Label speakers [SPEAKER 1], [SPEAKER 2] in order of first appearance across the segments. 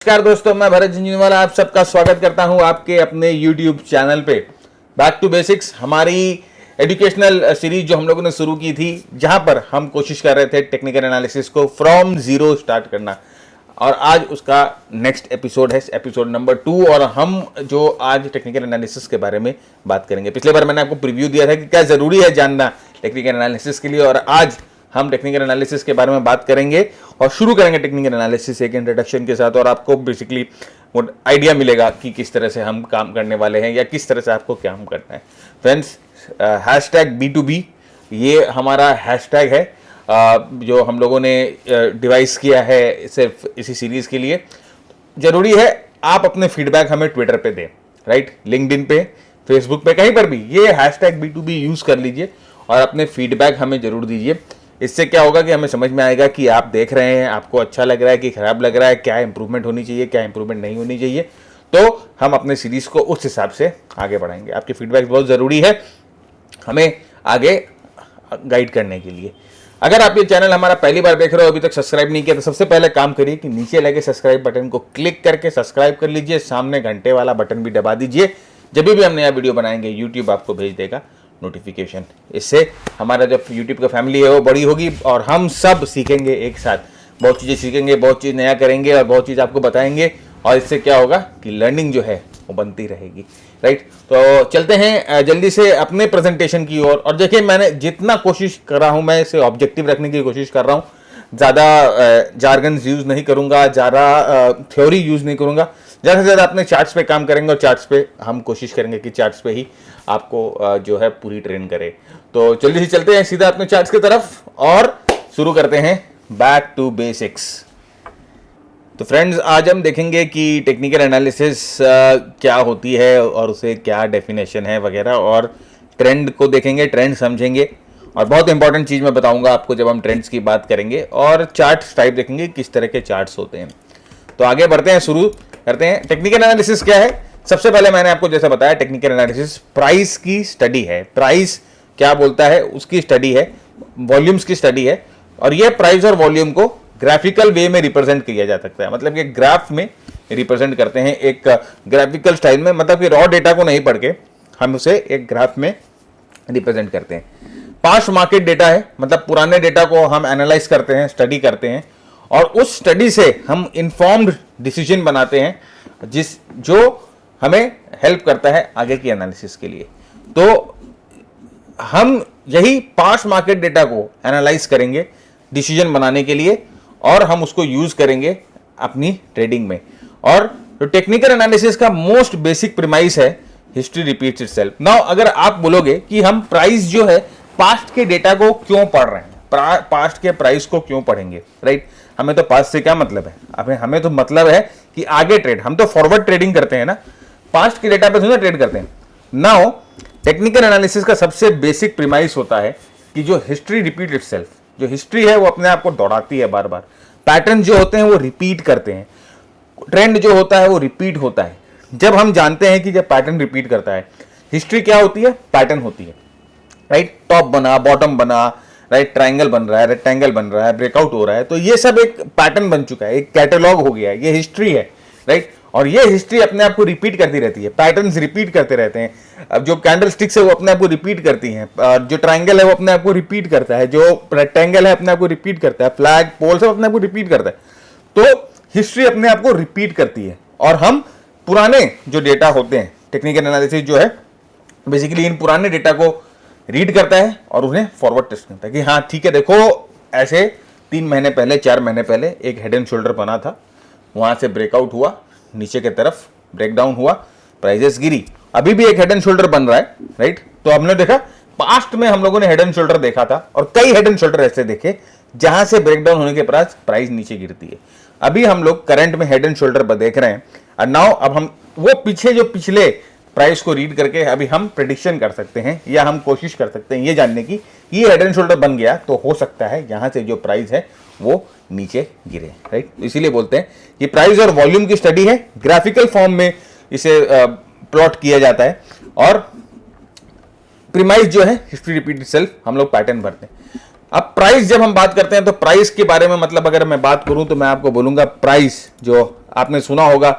[SPEAKER 1] नमस्कार दोस्तों, मैं भरत झुंझुनवाला आप सबका स्वागत करता हूं आपके अपने YouTube चैनल पे। बैक टू बेसिक्स हमारी एजुकेशनल सीरीज जो हम लोगों ने शुरू की थी, जहां पर हम कोशिश कर रहे थे टेक्निकल एनालिसिस को फ्रॉम जीरो स्टार्ट करना, और आज उसका नेक्स्ट एपिसोड है, एपिसोड नंबर 2। और हम जो आज टेक्निकल एनालिसिस के बारे में बात करेंगे। पिछले बार मैंने आपको प्रीव्यू दिया था कि क्या जरूरी है जानना टेक्निकल एनालिसिस के लिए, और आज हम टेक्निकल एनालिसिस के बारे में बात करेंगे और शुरू करेंगे टेक्निकल एनालिसिस एक इंट्रोडक्शन के साथ। और आपको बेसिकली आइडिया मिलेगा कि किस तरह से हम काम करने वाले हैं या किस तरह से आपको काम करना है। फ्रेंड्स, हैशटैग B2B ये हमारा हैशटैग है जो हम लोगों ने डिवाइस किया है सिर्फ इसी सीरीज के लिए। जरूरी है आप अपने फीडबैक हमें ट्विटर पे दें, राइट, लिंक्डइन पे, फेसबुक पे, कहीं पर भी ये हैशटैग B2B यूज कर लीजिए और अपने फीडबैक हमें जरूर दीजिए। इससे क्या होगा कि हमें समझ में आएगा कि आप देख रहे हैं, आपको अच्छा लग रहा है कि खराब लग रहा है, क्या इंप्रूवमेंट होनी चाहिए, क्या इंप्रूवमेंट नहीं होनी चाहिए। तो हम अपने सीरीज को उस हिसाब से आगे बढ़ाएंगे। आपके फीडबैक बहुत ज़रूरी है हमें आगे गाइड करने के लिए। अगर आप ये चैनल हमारा पहली बार देख रहे हो, अभी तक सब्सक्राइब नहीं किया, तो सबसे पहले काम करिए कि नीचे लगे सब्सक्राइब बटन को क्लिक करके सब्सक्राइब कर लीजिए। सामने घंटे वाला बटन भी दबा दीजिए। जब भी हम नया वीडियो बनाएंगे यूट्यूब आपको भेज देगा नोटिफिकेशन। इससे हमारा जो यूट्यूब का फैमिली है वो बड़ी होगी और हम सब सीखेंगे एक साथ, बहुत चीज़ें सीखेंगे, बहुत चीज़ नया करेंगे और बहुत चीज़ आपको बताएंगे। और इससे क्या होगा कि लर्निंग जो है वो बनती रहेगी, राइट। तो चलते हैं जल्दी से अपने प्रेजेंटेशन की ओर। और देखिए, मैंने जितना कोशिश कर रहा हूँ, मैं इसे ऑब्जेक्टिव रखने की कोशिश कर रहा हूँ। ज़्यादा जार्गन्स यूज़ नहीं करूँगा, ज़्यादा थ्योरी यूज़ नहीं करूँगा। ज़्यादा से ज़्यादा अपने चार्ट्स पे काम करेंगे और चार्ट्स पे हम कोशिश करेंगे कि चार्ट्स पे ही आपको जो है पूरी ट्रेन करे। तो जल्दी से चलते हैं सीधा अपने चार्ट्स की तरफ और शुरू करते हैं बैक टू बेसिक्स। तो फ्रेंड्स, आज हम देखेंगे कि टेक्निकल एनालिसिस क्या होती है और उसे क्या डेफिनेशन है वगैरह, और ट्रेंड को देखेंगे, ट्रेंड समझेंगे। और बहुत इंपॉर्टेंट चीज़ मैं बताऊंगा आपको जब हम ट्रेंड्स की बात करेंगे, और चार्ट्स टाइप देखेंगे किस तरह के चार्ट्स होते हैं। तो आगे बढ़ते हैं, शुरू करते हैं। टेक्निकल एनालिसिस क्या है? सबसे पहले मैंने आपको जैसा बताया, टेक्निकल एनालिसिस प्राइस की स्टडी है। प्राइस क्या बोलता है उसकी स्टडी है, वॉल्यूम्स की स्टडी है। और ये प्राइस और वॉल्यूम को ग्राफिकल वे में रिप्रेजेंट किया जा सकता है, मतलब कि ग्राफ में रिप्रेजेंट करते हैं एक ग्राफिकल स्टाइल में, मतलब कि रॉ डेटा को नहीं पढ़ के हम उसे एक ग्राफ में रिप्रेजेंट करते हैं। पास्ट मार्केट डेटा है, मतलब पुराने डेटा को हम एनालाइज करते हैं, स्टडी करते हैं, और उस स्टडी से हम इन्फॉर्म्ड डिसीजन बनाते हैं जो हमें हेल्प करता है आगे की एनालिसिस के लिए। तो हम यही पास्ट मार्केट डेटा को एनालाइज करेंगे डिसीजन बनाने के लिए, और हम उसको यूज करेंगे अपनी ट्रेडिंग में। और तो टेक्निकल एनालिसिस का मोस्ट बेसिक प्रीमाइस है हिस्ट्री रिपीट्स इटसेल्फ। नाउ अगर आप बोलोगे कि हम प्राइस जो है पास्ट के डेटा को क्यों पढ़ रहे हैं, पास्ट के प्राइस को क्यों पढ़ेंगे, राइट। हमें तो पास्ट से क्या मतलब है, हमें तो मतलब है कि आगे ट्रेड, हम तो फॉरवर्ड ट्रेडिंग करते हैं ना, पास्ट के डेटा पे थोड़ा ट्रेड करते हैं। नाउ टेक्निकल एनालिसिस का सबसे बेसिक प्रीमाइस होता है कि जो हिस्ट्री रिपीट इटसेल्फ, जो हिस्ट्री है वो अपने आप को दोहराती है बार बार। पैटर्न जो होते हैं वो रिपीट करते हैं, ट्रेंड जो होता है वो रिपीट होता है। जब हम जानते हैं कि जब पैटर्न रिपीट करता है, हिस्ट्री क्या होती है, पैटर्न होती है, राइट। टॉप बना, बॉटम बना, राइट, ट्रायंगल बन रहा है, रेक्टेंगल बन रहा है, ब्रेकआउट हो रहा है, तो ये सब एक पैटर्न बन चुका है, एक कैटलॉग हो गया है, ये हिस्ट्री है, राइट। और ये हिस्ट्री अपने आप को रिपीट करती रहती है, पैटर्न्स रिपीट करते रहते हैं। अब जो कैंडल स्टिक्स है वो अपने आप को रिपीट करती हैं, जो ट्रायंगल है वो अपने आप को रिपीट करता है, जो रेक्टेंगल है अपने आप को रिपीट करता है, फ्लैग, पोल सब अपने आप को रिपीट करता है। तो हिस्ट्री अपने आप को रिपीट करती है, और हम पुराने जो डेटा होते हैं, टेक्निकल एनालिसिस जो है बेसिकली इन पुराने डेटा को रीड करता है और उन्हें फॉरवर्ड टेस्ट करता है कि हाँ ठीक है, देखो ऐसे 3 महीने पहले, 4 महीने पहले एक हेड एंड शोल्डर बना था, वहां से ब्रेकआउट हुआ, नीचे की तरफ ब्रेकडाउन हुआ, प्राइजेस गिरी, अभी भी एक हेड एंड शोल्डर बन रहा है, राइट। तो हमने देखा पास्ट में हम लोगों ने हेड एंड शोल्डर देखा था, और कई हेड एंड शोल्डर ऐसे देखे जहां से ब्रेकडाउन होने के बाद प्राइस नीचे गिरती है। अभी हम लोग करंट में हेड एंड शोल्डर पर देख रहे हैं, और नाउ अब हम वो पीछे जो पिछले प्राइस को रीड करके अभी हम प्रेडिक्शन कर सकते हैं, या हम कोशिश कर सकते हैं ये जानने की ये हेड एंड शोल्डर बन गया तो हो सकता है यहां से जो प्राइस है वो नीचे गिरे, राइट। इसीलिए बोलते हैं कि प्राइस और वॉल्यूम की स्टडी है, ग्राफिकल फॉर्म में इसे प्लॉट किया जाता है, और प्रीमाइस जो है हिस्ट्री रिपीट इटसेल्फ, हम लोग पैटर्न भरते हैं। अब प्राइस जब हम बात करते हैं तो प्राइस के बारे में मतलब अगर मैं बात करूं तो मैं आपको बोलूंगा प्राइस, जो आपने सुना होगा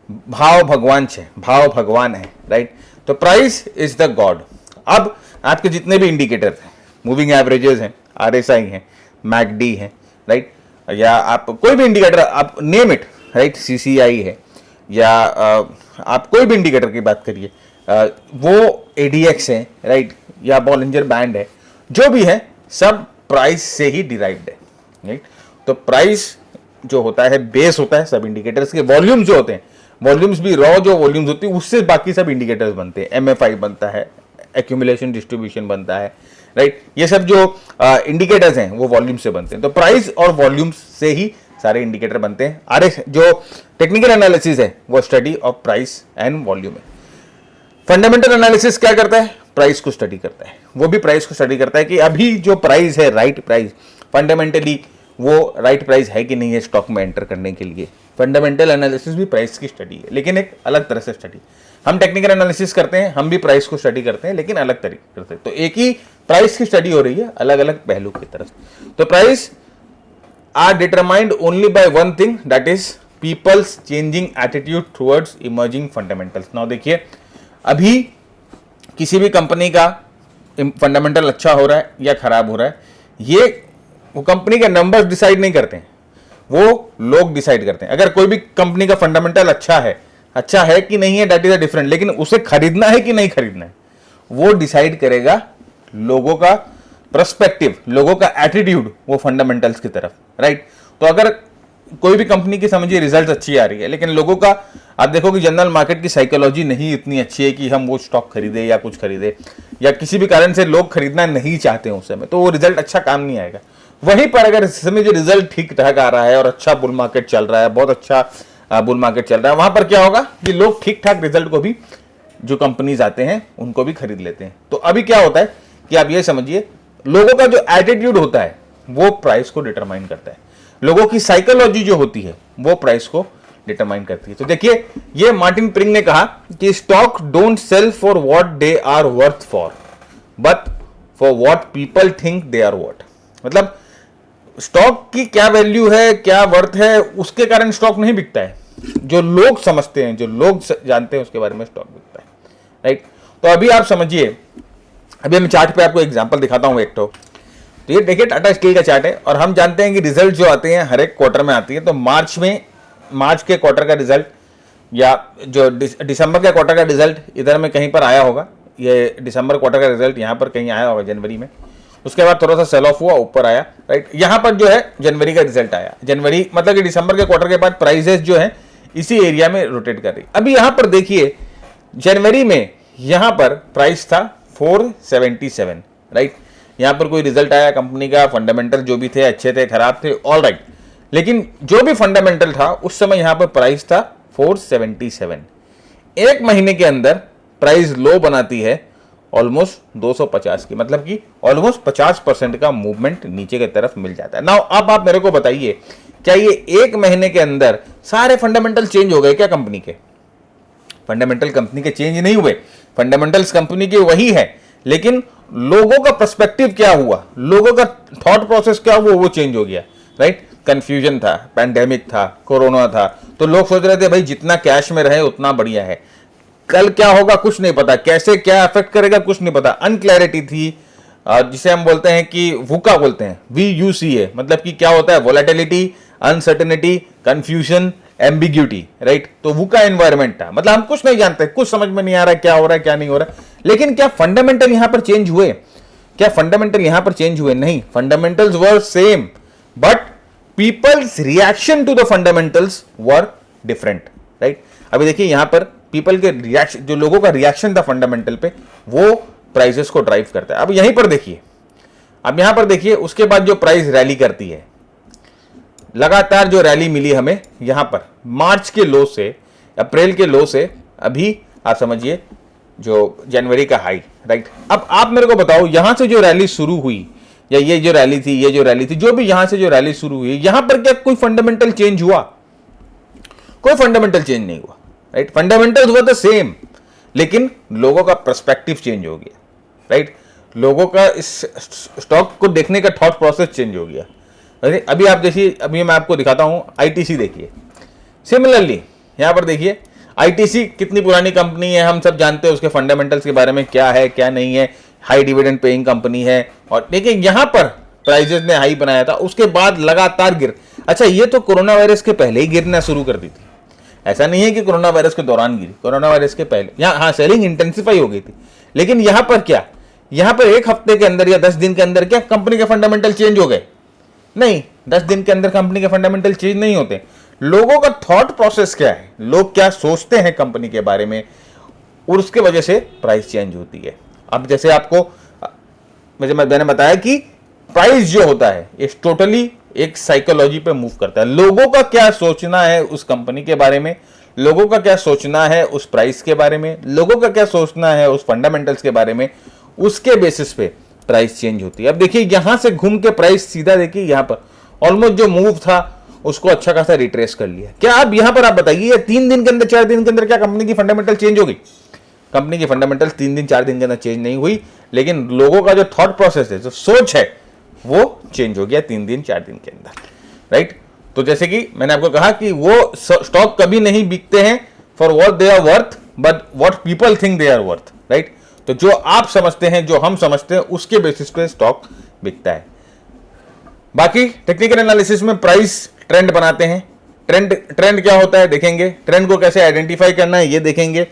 [SPEAKER 1] भाव भगवान है, भाव भगवान है, राइट। तो प्राइस इज द गॉड। अब आपके जितने भी इंडिकेटर हैं, मूविंग एवरेजेस हैं, आरएसआई हैं, मैकडी है, राइट, या आप कोई भी इंडिकेटर आप नेम इट, राइट, सीसीआई है, या आप कोई भी इंडिकेटर की बात करिए, वो एडीएक्स है, राइट, या बॉलिंजर बैंड है, जो भी है सब प्राइस से ही डिराइव्ड है, राइट। तो प्राइस जो होता है बेस होता है सब इंडिकेटर्स के। वॉल्यूम्स जो होते हैं, वॉल्यूम्स भी रॉ जो वॉल्यूम्स होती है उससे बाकी सब इंडिकेटर्स बनते हैं। एमएफआई बनता है, एक्यूमुलेशन डिस्ट्रीब्यूशन बनता है, राइट। ये सब जो इंडिकेटर्स हैं वो वॉल्यूम से बनते हैं। तो प्राइस और वॉल्यूम्स से ही सारे इंडिकेटर बनते हैं। आरएस जो टेक्निकल एनालिसिस है वो study of price and volume है। फंडामेंटल एनालिसिस क्या करता है? प्राइस को स्टडी करता है। वो भी प्राइस को स्टडी करता है कि अभी जो प्राइस है, राइट प्राइस, फंडामेंटली वो राइट प्राइस है कि नहीं है स्टॉक में एंटर करने के लिए। फंडामेंटल एनालिसिस भी प्राइस की स्टडी है, लेकिन एक अलग तरह से स्टडी। हम टेक्निकल एनालिसिस करते हैं, हम भी प्राइस को स्टडी करते हैं, लेकिन अलग तरीके करते हैं। तो एक ही प्राइस की स्टडी हो रही है अलग अलग पहलू की तरफ। तो prices are determined only by one thing, that is people's changing attitude towards emerging fundamentals. Now देखिए, अभी किसी भी कंपनी का फंडामेंटल अच्छा हो रहा है या खराब हो रहा है, ये वो कंपनी के नंबर्स डिसाइड नहीं करते हैं, वो लोग डिसाइड करते हैं। अगर कोई भी कंपनी का फंडामेंटल अच्छा है कि नहीं है, दैट इज अ डिफरेंट, लेकिन उसे खरीदना है कि नहीं खरीदना है वो डिसाइड करेगा लोगों का पर्सपेक्टिव, लोगों का एटीट्यूड वो फंडामेंटल्स की तरफ, राइट। तो अगर कोई भी कंपनी की समझिए रिजल्ट अच्छी आ रही है, लेकिन लोगों का आप देखो कि जनरल मार्केट की साइकोलॉजी नहीं इतनी अच्छी है कि हम वो स्टॉक खरीदे या कुछ खरीदे, या किसी भी कारण से लोग खरीदना नहीं चाहते हैं उस समय, तो वो रिजल्ट अच्छा काम नहीं आएगा। वहीं पर अगर इस समय जो रिजल्ट ठीक ठाक आ रहा है और अच्छा बुल मार्केट चल रहा है, बहुत अच्छा बुल मार्केट चल रहा है, वहां पर क्या होगा कि लोग ठीक ठाक रिजल्ट को भी, जो कंपनीज आते हैं उनको भी खरीद लेते हैं। तो अभी क्या होता है कि आप ये समझिए, लोगों का जो एटीट्यूड होता है वो प्राइस को डिटरमाइन करता है। लोगों की साइकोलॉजी जो होती है वो प्राइस को डिटरमाइन करती है। तो देखिए, ये मार्टिन प्रिंग ने कहा कि stock don't sell for what they are worth for, but for what people think they are worth. मतलब स्टॉक की क्या वैल्यू है, क्या वर्थ है, उसके कारण स्टॉक नहीं बिकता है। जो लोग समझते हैं, जो लोग जानते हैं, उसके बारे में स्टॉक बिकता है, राइट। तो अभी आप समझिए, अभी मैं चार्ट पे आपको एग्जांपल दिखाता हूं एक तो ये देखिए टाटा स्टील का चार्ट है, और हम जानते हैं कि रिजल्ट जो आते हैं हर एक क्वार्टर में आती है। तो मार्च के क्वार्टर का रिजल्ट या जो दिसंबर के क्वार्टर का रिजल्ट इधर में कहीं पर आया होगा, ये दिसंबर क्वार्टर का रिजल्ट यहाँ पर कहीं आया होगा जनवरी में। उसके बाद थोड़ा सा सेल ऑफ हुआ, ऊपर आया, राइट। यहाँ पर जो है जनवरी का रिजल्ट आया, जनवरी मतलब कि दिसंबर के क्वार्टर के बाद प्राइसेस जो है इसी एरिया में रोटेट कर रही। अभी यहाँ पर देखिए, जनवरी में यहाँ पर प्राइस था 477, राइट। यहाँ पर कोई रिजल्ट आया कंपनी का, फंडामेंटल जो भी थे अच्छे थे खराब थे, ऑल राइट, लेकिन जो भी फंडामेंटल था उस समय यहाँ पर प्राइस था 477। एक महीने के अंदर प्राइस लो बनाती है ऑलमोस्ट 250 की, मतलब कि ऑलमोस्ट 50% का मूवमेंट नीचे की तरफ मिल जाता है। नाउ अब आप मेरे को बताइए, क्या ये एक महीने के अंदर सारे फंडामेंटल चेंज हो गए क्या कंपनी के? फंडामेंटल कंपनी के चेंज नहीं हुए, फंडामेंटल्स कंपनी के वही है, लेकिन लोगों का पर्सपेक्टिव क्या हुआ, लोगों का थॉट प्रोसेस क्या हुआ, वो चेंज हो गया, राइट। कंफ्यूजन था, पैंडेमिक था, कोरोना था, तो लोग सोच रहे थे भाई जितना कैश में रहे उतना बढ़िया है, कल क्या होगा कुछ नहीं पता, कैसे क्या अफेक्ट करेगा कुछ नहीं पता, अनक्लैरिटी थी, जिसे हम बोलते हैं कि वुका बोलते हैं, VUCA, मतलब कि क्या होता है, volatility, uncertainty, confusion, ambiguity, right. तो वुका एनवायरमेंट था, मतलब हम कुछ नहीं जानते, कुछ समझ में नहीं आ रहा है क्या हो रहा है क्या नहीं हो रहा है। लेकिन क्या फंडामेंटल यहां पर चेंज हुए? क्या फंडामेंटल यहां पर चेंज हुए? नहीं, fundamentals were same, but people's reaction to the fundamentals were different, right. अभी देखिए यहां पर पीपल के रिएक्शन, जो लोगों का रिएक्शन था फंडामेंटल पे, वो प्राइसेस को ड्राइव करता है। अब यहीं पर देखिए, अब यहां पर देखिए, उसके बाद जो प्राइस रैली करती है, लगातार जो रैली मिली हमें यहां पर मार्च के लो से, अप्रैल के लो से, अभी आप समझिए जो जनवरी का हाई, राइट। अब आप मेरे को बताओ, यहां से जो रैली शुरू हुई, या ये जो रैली थी, ये जो रैली थी, जो भी यहां से जो रैली शुरू हुई, यहां पर क्या कोई फंडामेंटल चेंज हुआ? कोई फंडामेंटल चेंज नहीं हुआ, right. Fundamentals were the same, लेकिन लोगों का पर्सपेक्टिव चेंज हो गया, राइट। लोगों का इस स्टॉक को देखने का थॉट प्रोसेस चेंज हो गया। अरे अभी आप देखिए, अभी मैं आपको दिखाता हूँ आईटीसी, देखिए सिमिलरली यहाँ पर देखिए आईटीसी कितनी पुरानी कंपनी है, हम सब जानते हैं उसके फंडामेंटल्स के बारे में, क्या है क्या नहीं है, हाई डिविडेंड पेइंग कंपनी है। और देखिए यहाँ पर प्राइजेस ने हाई बनाया था, उसके बाद लगातार गिर, अच्छा ये तो कोरोना वायरस के पहले ही गिरना शुरू कर दी थी, ऐसा नहीं है कि कोरोना वायरस के दौरान गिरी, कोरोना वायरस के पहले यहाँ हाँ सेलिंग इंटेंसिफाई हो गई थी। लेकिन यहाँ पर क्या, यहाँ पर एक हफ्ते के अंदर या 10 दिन के अंदर क्या कंपनी के फंडामेंटल चेंज हो गए? नहीं, 10 दिन के अंदर कंपनी के फंडामेंटल चेंज नहीं होते। लोगों का थॉट प्रोसेस क्या है, लोग क्या सोचते हैं कंपनी के बारे में, और उसके वजह से प्राइस चेंज होती है। अब जैसे आपको मैंने बताया कि प्राइस जो होता है इस टोटली एक साइकोलॉजी पे मूव करता है। लोगों का क्या सोचना है उस कंपनी के बारे में, लोगों का क्या सोचना है उस प्राइस के बारे में, लोगों का क्या सोचना है उस फंडामेंटल्स के बारे में, उसके बेसिस पे प्राइस चेंज होती है। अब देखिए यहां से घूम के प्राइस सीधा देखिए यहाँ पर ऑलमोस्ट जो मूव था उसको अच्छा खासा रिट्रेस कर लिया। क्या अब यहां पर आप बताइए 3 दिन के अंदर 4 दिन के अंदर क्या कंपनी की फंडामेंटल चेंज होगी? कंपनी की फंडामेंटल 3 दिन 4 दिन के अंदर चेंज नहीं हुई, लेकिन लोगों का जो थॉट प्रोसेस है, जो सोच है, वो चेंज हो गया 3 दिन 4 दिन के अंदर, राइट। तो जैसे कि मैंने आपको कहा कि वो स्टॉक कभी नहीं बिकते हैं for what they are worth, but what people think they are worth, right. तो जो आप समझते हैं, जो हम समझते हैं, उसके बेसिस पे स्टॉक बिकता है। बाकी टेक्निकल एनालिसिस में प्राइस ट्रेंड बनाते हैं। ट्रेंड क्या होता है देखेंगे, ट्रेंड को कैसे आइडेंटिफाई करना है ये देखेंगे,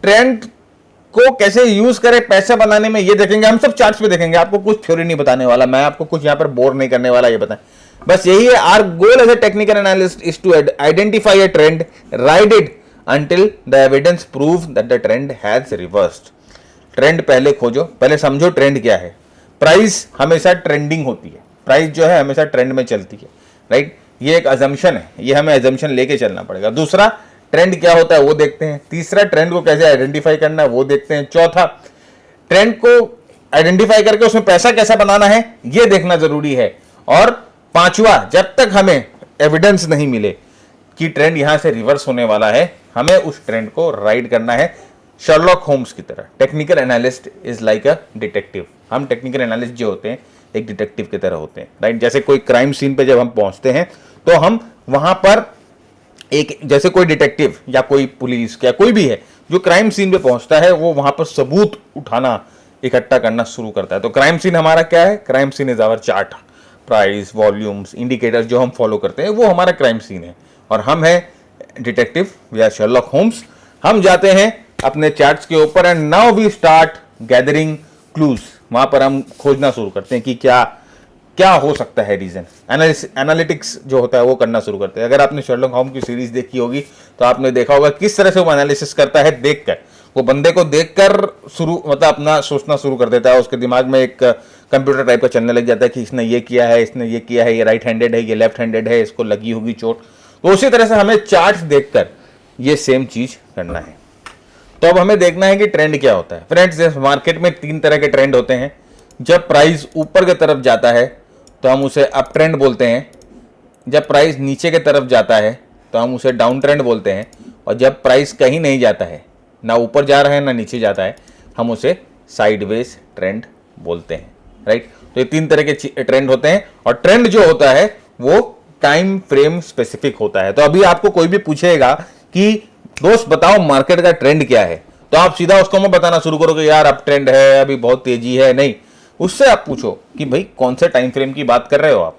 [SPEAKER 1] ट्रेंड को कैसे यूज करें पैसा बनाने में ये देखेंगे। हम सब चार्ट्स पे देखेंगे, आपको कुछ थ्योरी नहीं बताने वाला, मैं आपको कुछ यहां पर बोर नहीं करने वाला, ये बताएं बस यही है। Our goal as a technical analyst is to identify a trend, ride it until the evidence prove that the trend has reversed। Trend पहले खोजो, पहले समझो ट्रेंड क्या है। प्राइस हमेशा ट्रेंडिंग होती है, प्राइस जो है हमेशा ट्रेंड में चलती है, राइट। ये एक अजम्पशन है, ये हमें अजम्पशन लेके चलना पड़ेगा। दूसरा, ट्रेंड क्या होता है वो देखते हैं। तीसरा, ट्रेंड को कैसे आइडेंटिफाई करना है वो देखते हैं। चौथा, ट्रेंड को आइडेंटिफाई करके उसमें पैसा कैसा बनाना है ये देखना जरूरी है। और पांचवा, जब तक हमें एविडेंस नहीं मिले कि ट्रेंड यहां से रिवर्स होने वाला है, हमें उस ट्रेंड को राइड करना है शर्लॉक होम्स की तरह। Technical analyst is like a detective. हम टेक्निकल एनालिस्ट जो होते हैं एक डिटेक्टिव की तरह होते हैं, राइट। जैसे कोई क्राइम सीन पे जब हम पहुंचते हैं तो हम वहां पर एक, जैसे कोई डिटेक्टिव या कोई पुलिस या कोई भी है जो क्राइम सीन पे पहुंचता है, वो वहां पर सबूत उठाना, इकट्ठा करना शुरू करता है। तो क्राइम सीन हमारा क्या है? Crime scene is our chart, price, volumes, indicators जो हम फॉलो करते हैं वो हमारा क्राइम सीन है। और हम है डिटेक्टिव या शर्लॉक होम्स। हम जाते हैं अपने चार्ट्स के ऊपर and now we start gathering clues. वहां पर हम खोजना शुरू करते हैं कि क्या क्या हो सकता है रीजन। एनालिटिक्स जो होता है वो करना शुरू करते हैं। अगर आपने शर्लॉक होम्स की सीरीज देखी होगी तो आपने देखा होगा किस तरह से वो एनालिसिस करता है। देखकर, वो बंदे को देखकर शुरू, मतलब अपना सोचना शुरू कर देता है। उसके दिमाग में एक कंप्यूटर टाइप का चलने लग जाता है कि इसने ये किया है, इसने ये किया है, ये राइट हैंडेड है, ये लेफ्ट हैंडेड है, इसको लगी होगी चोट। तो उसी तरह से हमें चार्ट्स देखकर ये सेम चीज करना है। तो अब हमें देखना है कि ट्रेंड क्या होता है। फ्रेंड्स, मार्केट में 3 तरह के ट्रेंड होते हैं। जब प्राइस ऊपर की तरफ जाता है तो हम उसे अप ट्रेंड बोलते हैं। जब प्राइस नीचे की तरफ जाता है तो हम उसे डाउन ट्रेंड बोलते हैं। और जब प्राइस कहीं नहीं जाता है, ना ऊपर जा रहा है ना नीचे जाता है, हम उसे साइडवेज ट्रेंड बोलते हैं, राइट। तो ये 3 तरह के ट्रेंड होते हैं। और ट्रेंड जो होता है वो टाइम फ्रेम स्पेसिफिक होता है। तो अभी आपको कोई भी पूछेगा कि दोस्त बताओ मार्केट का ट्रेंड क्या है, तो आप सीधा उसको मत बताना शुरू करोगे यार अप ट्रेंड है, अभी बहुत तेजी है। नहीं, उससे आप पूछो कि भाई कौन से टाइम फ्रेम की बात कर रहे हो आप,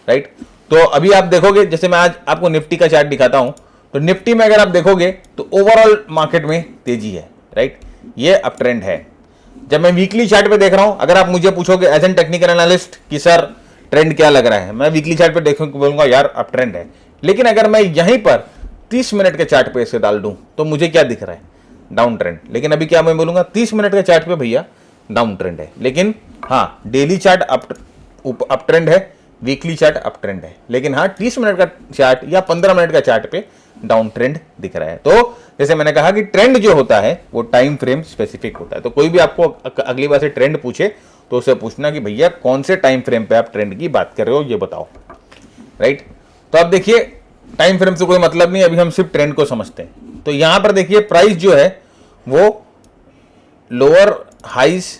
[SPEAKER 1] राइट। तो अभी आप देखोगे, जैसे मैं आज आपको निफ्टी का चार्ट दिखाता हूं, तो निफ्टी में अगर आप देखोगे तो ओवरऑल मार्केट में तेजी है, राइट। ये अप ट्रेंड है। जब मैं वीकली चार्ट पे देख रहा हूं, अगर आप मुझे पूछोगे एज एन टेक्निकल एनालिस्ट कि सर ट्रेंड क्या लग रहा है, मैं वीकली चार्ट पे देखूं बोलूंगा यार अप ट्रेंड है। लेकिन अगर मैं यहीं पर 30 मिनट के चार्ट पे इसे डाल दूं तो मुझे क्या दिख रहा है? Down trend. लेकिन अभी क्या मैं बोलूंगा 30 मिनट के चार्ट पे भैया डाउन ट्रेंड है। लेकिन हाँ, डेली चार्ट अप ट्रेंड है, वीकली चार्ट अप ट्रेंड है। लेकिन हाँ, 30 मिनट का चार्ट या 15 मिनट का चार्ट पे डाउन ट्रेंड दिख रहा है। तो जैसे मैंने कहा कि ट्रेंड जो होता है वो टाइम फ्रेम स्पेसिफिक होता है। तो कोई भी आपको अगली बार से ट्रेंड पूछे तो उसे पूछना कि भैया कौन से टाइम फ्रेम पे आप ट्रेंड की बात कर रहे हो, ये बताओ, राइट। तो अब देखिए, टाइम फ्रेम से कोई मतलब नहीं, अभी हम सिर्फ ट्रेंड को समझते हैं। तो यहां पर देखिए प्राइस जो है वो लोअर हाइज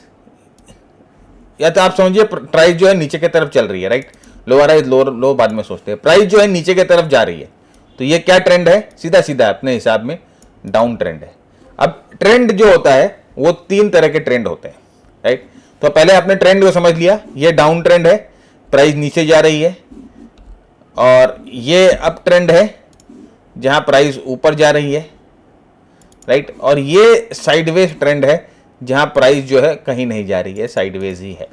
[SPEAKER 1] या तो आप समझिए प्राइस जो है नीचे की तरफ चल रही है, राइट, लो आ रहा है, लो बाद में सोचते हैं, प्राइस जो है नीचे की तरफ जा रही है, तो ये क्या ट्रेंड है, सीधा सीधा अपने हिसाब में डाउन ट्रेंड है। अब ट्रेंड जो होता है वो 3 तरह के ट्रेंड होते हैं, राइट। तो पहले आपने ट्रेंड को समझ लिया, ये डाउन ट्रेंड है, प्राइस नीचे जा रही है, और ये अप ट्रेंड है जहां प्राइस ऊपर जा रही है, राइट, और ये साइडवेज ट्रेंड है जहां प्राइस जो है कहीं नहीं जा रही है, साइडवेज ही है।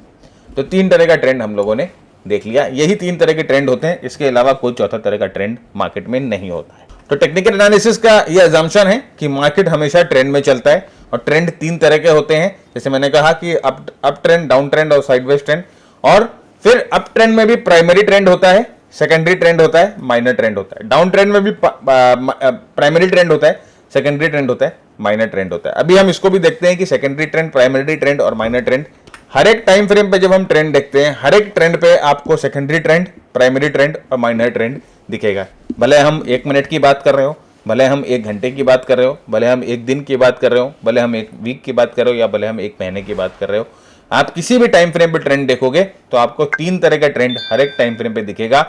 [SPEAKER 1] तो 3 तरह का ट्रेंड हम लोगों ने देख लिया, यही 3 तरह के ट्रेंड होते हैं, इसके अलावा कोई चौथा तरह का ट्रेंड मार्केट में नहीं होता है। तो टेक्निकल एनालिसिस का यह अजम्पशन है कि मार्केट हमेशा ट्रेंड में चलता है, और ट्रेंड 3 तरह के होते हैं, जैसे मैंने कहा कि अप ट्रेंड, डाउन ट्रेंड और साइडवेज ट्रेंड। और फिर अप ट्रेंड में भी प्राइमरी ट्रेंड होता है, सेकेंडरी ट्रेंड होता है, माइनर ट्रेंड होता है। डाउन ट्रेंड में भी प्राइमरी ट्रेंड होता है, सेकेंडरी ट्रेंड होता है, माइनर ट्रेंड होता है। अभी हम इसको भी देखते हैं कि सेकेंडरी ट्रेंड, प्राइमरी ट्रेंड और माइनर ट्रेंड, हर एक टाइम फ्रेम पे जब हम ट्रेंड देखते हैं, हर एक ट्रेंड पे आपको सेकेंडरी ट्रेंड, प्राइमरी ट्रेंड और माइनर ट्रेंड दिखेगा। भले हम 1 मिनट की बात कर रहे हो, भले हम 1 घंटे की बात कर रहे हो, भले हम 1 दिन की बात कर रहे हो, भले हम 1 वीक की बात कर रहे हो, या भले हम 1 महीने की बात कर रहे हो, आप किसी भी टाइम फ्रेम पे ट्रेंड देखोगे तो आपको 3 तरह का ट्रेंड हर एक टाइम फ्रेम पे दिखेगा,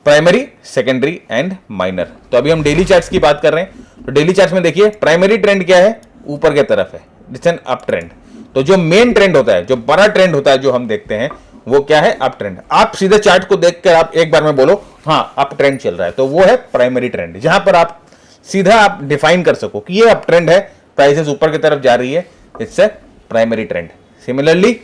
[SPEAKER 1] प्राइमरी, सेकेंडरी एंड माइनर। तो अभी हम डेली चार्ट्स की बात कर रहे हैं, तो डेली चार्ट्स में देखिए प्राइमरी ट्रेंड क्या है, ऊपर की तरफ है, इट्स एन अप ट्रेंड। तो जो मेन ट्रेंड होता है, जो बड़ा ट्रेंड होता है जो हम देखते हैं, वो क्या है, अप ट्रेंड। आप सीधे चार्ट को देखकर आप एक बार में बोलो हाँ अप ट्रेंड चल रहा है, तो वो है प्राइमरी ट्रेंड, जहां पर आप सीधा आप डिफाइन कर सको कि ये अप ट्रेंड है, प्राइसेस ऊपर की तरफ जा रही है, it's a primary trend. Similarly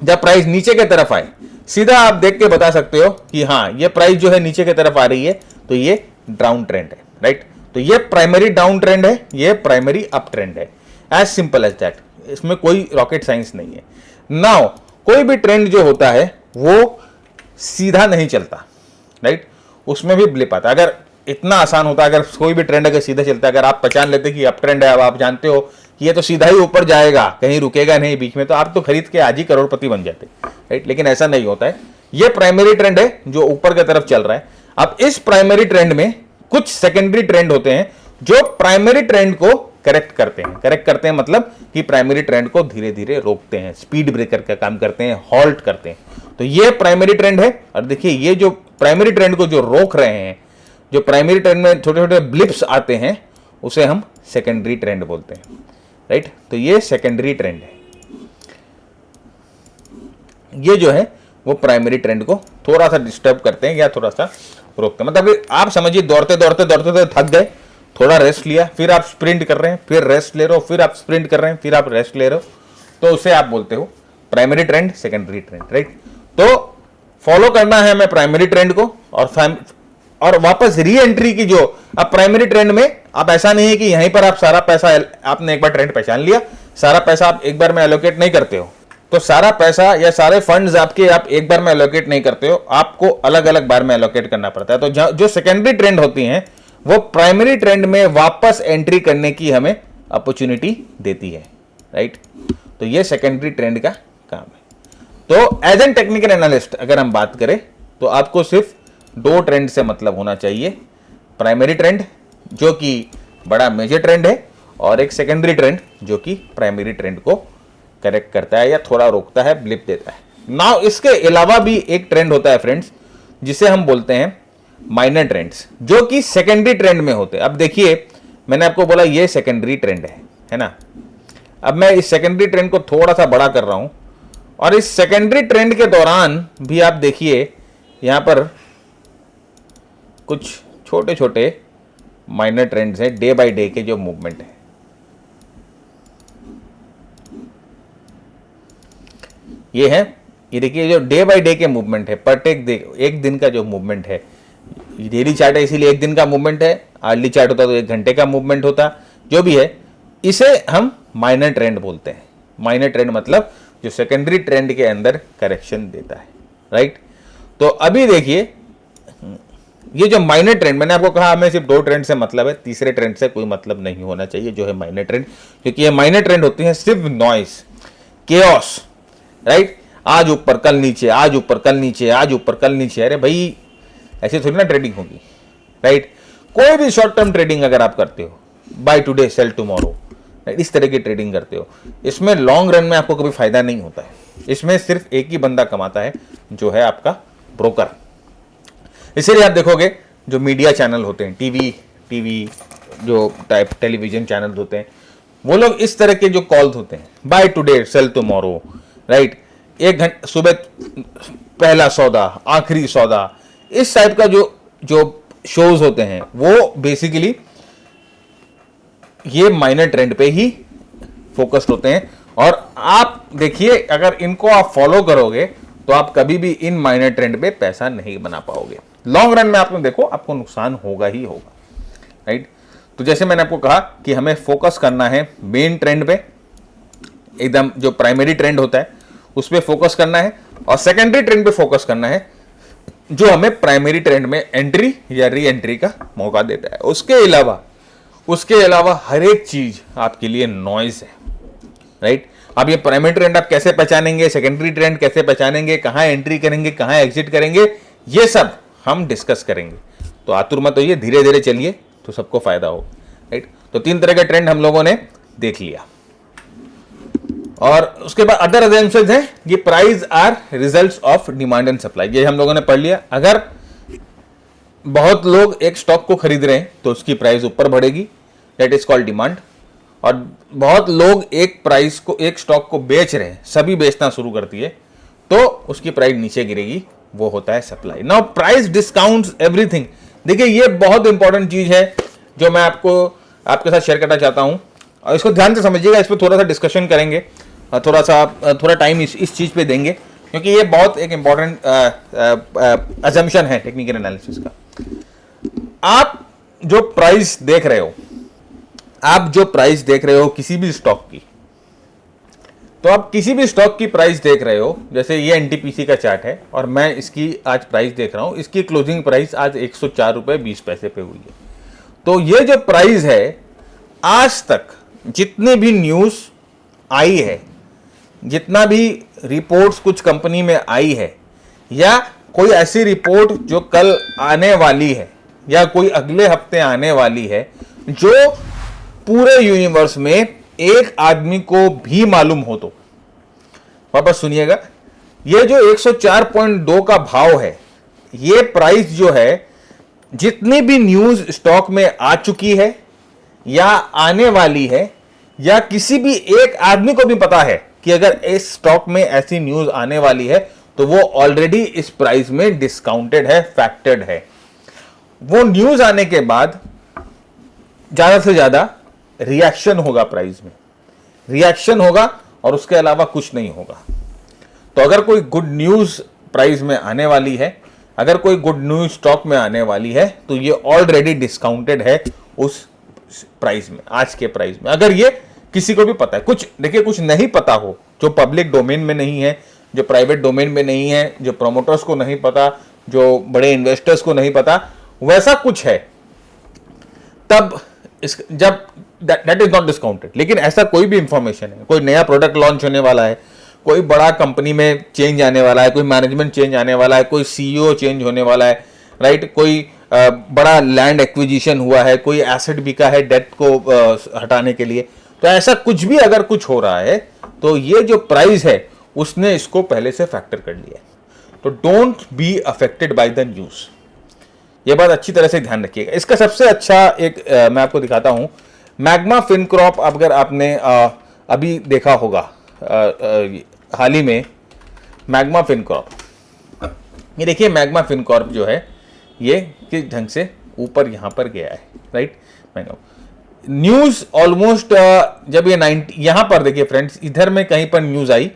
[SPEAKER 1] जब प्राइस नीचे की तरफ आए, सीधा आप देख के बता सकते हो कि हाँ ये प्राइस जो है नीचे की तरफ आ रही है, तो ये डाउन ट्रेंड है, राइट। तो ये प्राइमरी डाउन ट्रेंड है, ये प्राइमरी अप ट्रेंड है, एज सिंपल एज दैट, इसमें कोई रॉकेट साइंस नहीं है। नाउ कोई भी ट्रेंड जो होता है वो सीधा नहीं चलता, राइट, उसमें भी ब्लिप आता है। अगर इतना आसान होता, अगर कोई भी ट्रेंड अगर सीधा चलता है, अगर आप पहचान लेते कि अप ट्रेंड है, अब आप जानते हो कि ये तो सीधा ही ऊपर जाएगा, कहीं रुकेगा नहीं बीच में, तो आप तो खरीद के आज ही करोड़पति बन जाते, राइट। लेकिन ऐसा नहीं होता है, ये प्राइमरी ट्रेंड है जो ऊपर की तरफ चल रहा है। अब इस प्राइमरी ट्रेंड में कुछ सेकेंडरी ट्रेंड होते हैं जो प्राइमरी ट्रेंड को करेक्ट करते हैं मतलब कि प्राइमरी ट्रेंड को धीरे धीरे रोकते हैं, स्पीड ब्रेकर का काम करते हैं, हॉल्ट करते हैं। तो ये प्राइमरी ट्रेंड है। और देखिए ये जो प्राइमरी ट्रेंड को जो रोक रहे हैं, जो प्राइमरी ट्रेंड में छोटे छोटे ब्लिप्स आते हैं, उसे हम सेकेंडरी ट्रेंड बोलते हैं, राइट। तो ये सेकेंडरी ट्रेंड है, ये जो है वो प्राइमरी ट्रेंड को थोड़ा सा डिस्टर्ब करते हैं या थोड़ा सा रोकते हैं। मतलब आप समझिए दौड़ते दौड़ते थक गए, थोड़ा रेस्ट लिया, फिर आप स्प्रिंट कर रहे हैं, फिर रेस्ट ले रहे हो, फिर आप स्प्रिंट कर रहे हैं, फिर आप रेस्ट ले रहे हो, तो उसे आप बोलते हो primary trend, secondary trend, right. तो फॉलो करना है हमें प्राइमरी ट्रेंड को, और वापस री एंट्री की जो अब प्राइमरी ट्रेंड में आप ऐसा नहीं है कि यहीं पर आप सारा पैसा, आपने एक बार ट्रेंड पहचान लिया, सारा पैसा आप एक बार में एलोकेट नहीं करते हो। तो सारा पैसा या सारे फंड्स आपके आप एक बार में एलोकेट नहीं करते हो, आपको अलग अलग बार में एलोकेट करना पड़ता है। तो जो सेकेंडरी ट्रेंड होती हैं वो प्राइमरी ट्रेंड में वापस एंट्री करने की हमें अपॉर्चुनिटी देती है, राइट। तो ये सेकेंडरी ट्रेंड का काम है। तो एज एन टेक्निकल एनालिस्ट अगर हम बात करें तो आपको सिर्फ 2 ट्रेंड से मतलब होना चाहिए, प्राइमरी ट्रेंड जो कि बड़ा मेजर ट्रेंड है, और एक सेकेंडरी ट्रेंड जो कि प्राइमरी ट्रेंड को करेक्ट करता है या थोड़ा रोकता है, ब्लिप देता है। नाउ इसके अलावा भी एक ट्रेंड होता है फ्रेंड्स, जिसे हम बोलते हैं माइनर ट्रेंड्स, जो कि सेकेंडरी ट्रेंड में होते हैं। अब देखिए मैंने आपको बोला ये सेकेंडरी ट्रेंड है ना। अब मैं इस सेकेंडरी ट्रेंड को थोड़ा सा बड़ा कर रहा हूं, और इस सेकेंडरी ट्रेंड के दौरान भी आप देखिए यहां पर कुछ छोटे छोटे माइनर ट्रेंड्स हैं, डे बाय डे के जो मूवमेंट है। ये है, ये देखिए जो डे बाय डे के मूवमेंट है, प्रत्येक एक दिन का जो मूवमेंट है। डेली चार्ट है इसीलिए एक दिन का मूवमेंट है, आर्ली चार्ट होता तो 1 घंटे का मूवमेंट होता, जो भी है इसे हम माइनर ट्रेंड बोलते हैं। माइनर ट्रेंड मतलब जो सेकेंडरी ट्रेंड के अंदर करेक्शन देता है, राइट। तो अभी देखिए ये जो माइनर ट्रेंड, मैंने आपको कहा हमें सिर्फ 2 ट्रेंड से मतलब है, तीसरे ट्रेंड से कोई मतलब नहीं होना चाहिए, जो है माइनर ट्रेंड, क्योंकि ये माइनर ट्रेंड होती है सिर्फ नॉइस, केओस, राइट। आज ऊपर कल नीचे, आज ऊपर कल नीचे, आज ऊपर कल नीचे। अरे भाई ऐसे थोड़ी ना ट्रेडिंग होगी, राइट। कोई भी शॉर्ट टर्म ट्रेडिंग अगर आप करते हो, बाय टुडे सेल टुमारो, इस तरह की ट्रेडिंग करते हो, इसमें लॉन्ग रन में आपको कभी फायदा नहीं होता है, इसमें सिर्फ एक ही बंदा कमाता है, जो है आपका ब्रोकर। इसीलिए आप देखोगे जो मीडिया चैनल होते हैं, टीवी जो टाइप टेलीविजन चैनल होते हैं, वो लोग इस तरह के जो कॉल्स होते हैं, buy today sell tomorrow, right, 1 घंटा सुबह पहला सौदा, आखिरी सौदा, इस टाइप का जो शोज होते हैं, वो बेसिकली ये माइनर ट्रेंड पे ही फोकस्ड होते हैं। और आप देखिए, अगर इनको आप फॉलो करोगे तो आप कभी भी इन माइनर ट्रेंड पे पैसा नहीं बना पाओगे। लॉन्ग रन में आपने देखो आपको नुकसान होगा ही होगा, राइट। तो जैसे मैंने आपको कहा कि हमें फोकस करना है मेन ट्रेंड पे, एकदम जो प्राइमरी ट्रेंड होता है उस पर फोकस करना है, और सेकेंडरी ट्रेंड पे फोकस करना है जो हमें प्राइमरी ट्रेंड में एंट्री या री एंट्री का मौका देता है। उसके अलावा हर एक चीज आपके लिए नॉइज है, राइट। अब ये प्राइमरी ट्रेंड आप कैसे पहचानेंगे, सेकेंडरी ट्रेंड कैसे पहचानेंगे, कहां एंट्री करेंगे, कहां एग्जिट करेंगे, ये सब हम डिस्कस करेंगे। तो आतुर मत होइए, धीरे धीरे चलिए तो सबको फायदा हो, राइट। तो 3 तरह का ट्रेंड हम लोगों ने देख लिया, और उसके बाद अदर अजम्पशंस हैं कि prices are results of demand and supply, ये हम लोगों ने पढ़ लिया। अगर बहुत लोग एक स्टॉक को खरीद रहे हैं तो उसकी प्राइस ऊपर बढ़ेगी, दैट इज कॉल्ड डिमांड। और बहुत लोग एक स्टॉक को बेच रहे हैं, सभी बेचना शुरू करती है तो उसकी प्राइस नीचे गिरेगी, वो होता है supply. Now price discounts everything. देखिए ये बहुत इंपॉर्टेंट चीज है जो मैं आपके साथ शेयर करना चाहता हूं, और इसको ध्यान से समझिएगा, इस पर थोड़ा सा डिस्कशन करेंगे, थोड़ा टाइम इस चीज पे देंगे, क्योंकि ये बहुत एक इंपॉर्टेंट अजम्पशन है टेक्निकल एनालिसिस का। आप जो प्राइस देख रहे हो किसी भी स्टॉक की, तो आप किसी भी स्टॉक की प्राइस देख रहे हो, जैसे ये एनटीपीसी का चार्ट है और मैं इसकी आज प्राइस देख रहा हूं, इसकी क्लोजिंग प्राइस आज 104 रुपए 20 पैसे पे हुई है। तो ये जो प्राइस है, आज तक जितनी भी न्यूज आई है, जितना भी रिपोर्ट्स कुछ कंपनी में आई है, या कोई ऐसी रिपोर्ट जो कल आने वाली है या कोई अगले हफ्ते आने वाली है, जो पूरे यूनिवर्स में एक आदमी को भी मालूम हो, तो वापस सुनिएगा, ये जो 104.2 का भाव है, ये प्राइस जो है, जितनी भी न्यूज स्टॉक में आ चुकी है या आने वाली है, या किसी भी एक आदमी को भी पता है कि अगर इस स्टॉक में ऐसी न्यूज आने वाली है तो वो ऑलरेडी इस प्राइस में डिस्काउंटेड है, फैक्टर्ड है। वो न्यूज आने के बाद ज्यादा से ज्यादा रिएक्शन होगा, प्राइस में रिएक्शन होगा, और उसके अलावा कुछ नहीं होगा। तो अगर कोई गुड न्यूज प्राइस में आने वाली है, अगर कोई गुड न्यूज स्टॉक में आने वाली है, तो ये ऑलरेडी डिस्काउंटेड है उस प्राइस में, आज के प्राइस में। अगर ये किसी को भी पता है, कुछ नहीं पता हो, जो पब्लिक डोमेन में नहीं है, जो प्राइवेट डोमेन में नहीं है, जो प्रोमोटर्स को नहीं पता, जो बड़े इन्वेस्टर्स को नहीं पता, वैसा कुछ है, तब जब दैट इज नॉट डिस्काउंटेड। लेकिन ऐसा कोई भी इंफॉर्मेशन है, कोई नया प्रोडक्ट लॉन्च होने वाला है, कोई बड़ा कंपनी में चेंज आने वाला है, कोई मैनेजमेंट चेंज आने वाला है, कोई सीईओ चेंज होने वाला है, राइट, कोई बड़ा लैंड एक्विजिशन हुआ है, कोई एसेट बिका है डेट को हटाने के लिए, तो ऐसा कुछ भी अगर कुछ हो रहा है, तो ये जो प्राइस है उसने इसको पहले से फैक्टर कर लिया है। तो don't be affected by the news, ये बात अच्छी तरह से ध्यान रखिएगा। इसका सबसे अच्छा एक मैं आपको दिखाता हूं, मैग्मा फिनकॉर्प। अगर आपने अभी देखा होगा हाल ही में मैग्मा फिनकॉर्प, ये देखिए मैग्मा फिनकॉर्प जो है ये किस ढंग से ऊपर यहां पर गया है, राइट। न्यूज ऑलमोस्ट जब ये 90, यहां पर देखिए फ्रेंड्स, इधर में कहीं पर न्यूज आई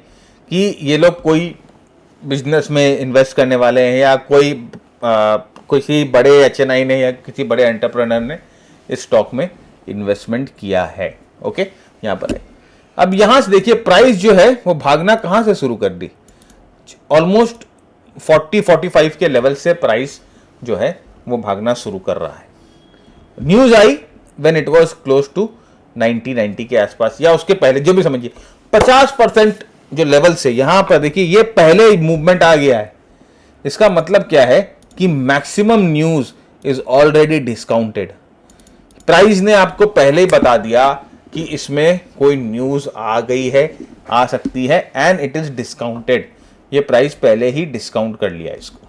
[SPEAKER 1] कि ये लोग कोई बिजनेस में इन्वेस्ट करने वाले हैं, या किसी बड़े HNI ने या किसी बड़े एंटरप्रेन्योर ने इस स्टॉक में इन्वेस्टमेंट किया है, ओके, यहां पर है। अब यहां से देखिए प्राइस जो है वो भागना कहां से शुरू कर दी, ऑलमोस्ट 40-45 के लेवल से प्राइस जो है वो भागना शुरू कर रहा है। न्यूज आई when it was close to 90 के आसपास, या उसके पहले, जो भी समझिए 50% जो लेवल से यहां पर देखिए ये पहले मूवमेंट आ गया है। इसका मतलब क्या है कि maximum news is already discounted. Price ने आपको पहले ही बता दिया कि इसमें कोई न्यूज़ आ गई है, आ सकती है, एंड इट इज़ डिस्काउंटेड, ये प्राइस पहले ही डिस्काउंट कर लिया इसको,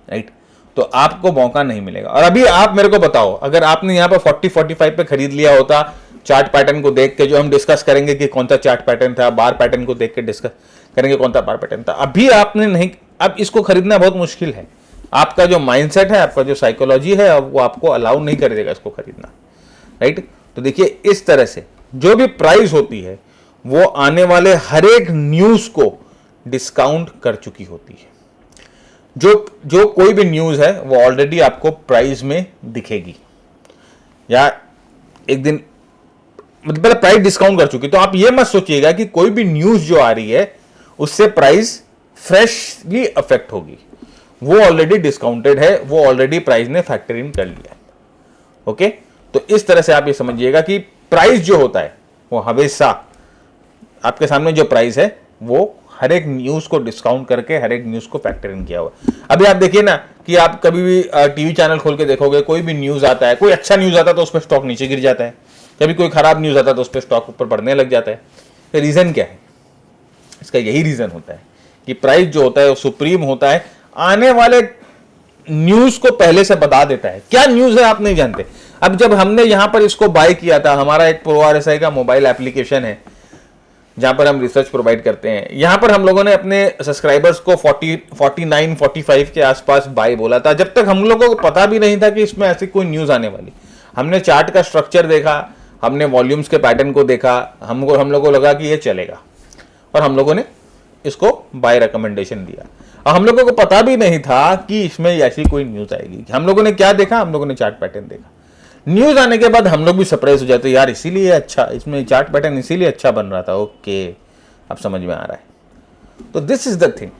[SPEAKER 1] राइट। तो आपको मौका नहीं मिलेगा। और अभी आप मेरे को बताओ, अगर आपने यहाँ पर 40-45 पे खरीद लिया होता, चार्ट पैटर्न को देख के, जो हम डिस्कस करेंगे कि कौन सा चार्ट पैटर्न था, बार पैटर्न को देख के डिस्कस करेंगे कौन सा बार पैटर्न था, अभी आपने नहीं, अब इसको खरीदना बहुत मुश्किल है। आपका जो माइंडसेट है, आपका जो साइकोलॉजी है, वो आपको अलाउ नहीं करेगा इसको खरीदना, राइट। तो देखिए, इस तरह से जो भी प्राइस होती है वो आने वाले हर एक न्यूज़ को डिस्काउंट कर चुकी होती है। जो कोई भी न्यूज़ है वो ऑलरेडी आपको प्राइस में दिखेगी, या एक दिन मतलब प्राइस डिस्काउंट कर चुकी। तो आप ये मत सोचिएगा कि कोई भी न्यूज़ जो आ रही है उससे प्राइस फ्रेशली अफेक्ट होगी, वो ऑलरेडी डिस्काउंटेड है, वो ऑलरेडी प्राइस ने फैक्टर इन कर लिया है। ओके, तो इस तरह से आप ये समझिएगा कि प्राइस जो होता है वो हमेशा आपके सामने जो प्राइस है वो हर एक न्यूज़ को डिस्काउंट करके हर एक न्यूज़ को फैक्टर इन किया हुआ। अभी आप देखिए ना कि आप कभी भी टीवी चैनल खोल के देखोगे, कोई भी न्यूज़ आता है, कोई अच्छा न्यूज़ आता है तो उस पर स्टॉक नीचे गिर जाता है, कभी कोई खराब न्यूज़ आता है तो उस पर स्टॉक ऊपर बढ़ने लग जाता है। तो रीज़न क्या है? इसका यही रीज़न होता है कि प्राइस जो होता है वो सुप्रीम होता है, आने वाले न्यूज़ को पहले से बता देता है। क्या न्यूज़ है आप नहीं जानते। अब जब हमने यहाँ पर इसको बाय किया था, हमारा एक ProRSI का मोबाइल एप्लीकेशन है जहां पर हम रिसर्च प्रोवाइड करते हैं, यहां पर हम लोगों ने अपने सब्सक्राइबर्स को 49-45 के आसपास बाय बोला था, जब तक हम लोगों को पता भी नहीं था कि इसमें ऐसी कोई न्यूज़ आने वाली। हमने चार्ट का स्ट्रक्चर देखा, हमने वॉल्यूम्स के पैटर्न को देखा, हम लोगों को लगा कि ये चलेगा और हम लोगों ने इसको बाय रिकमेंडेशन दिया। और हम लोगों को पता भी नहीं था कि इसमें ऐसी कोई न्यूज़ आएगी। हम लोगों ने क्या देखा? हम लोगों ने चार्ट पैटर्न देखा। न्यूज़ आने के बाद हम लोग भी सरप्राइज हो जाते, यार इसीलिए अच्छा, इसमें चार्ट पैटर्न इसीलिए अच्छा बन रहा था। ओके, अब समझ में आ रहा है। तो दिस इज द थिंग,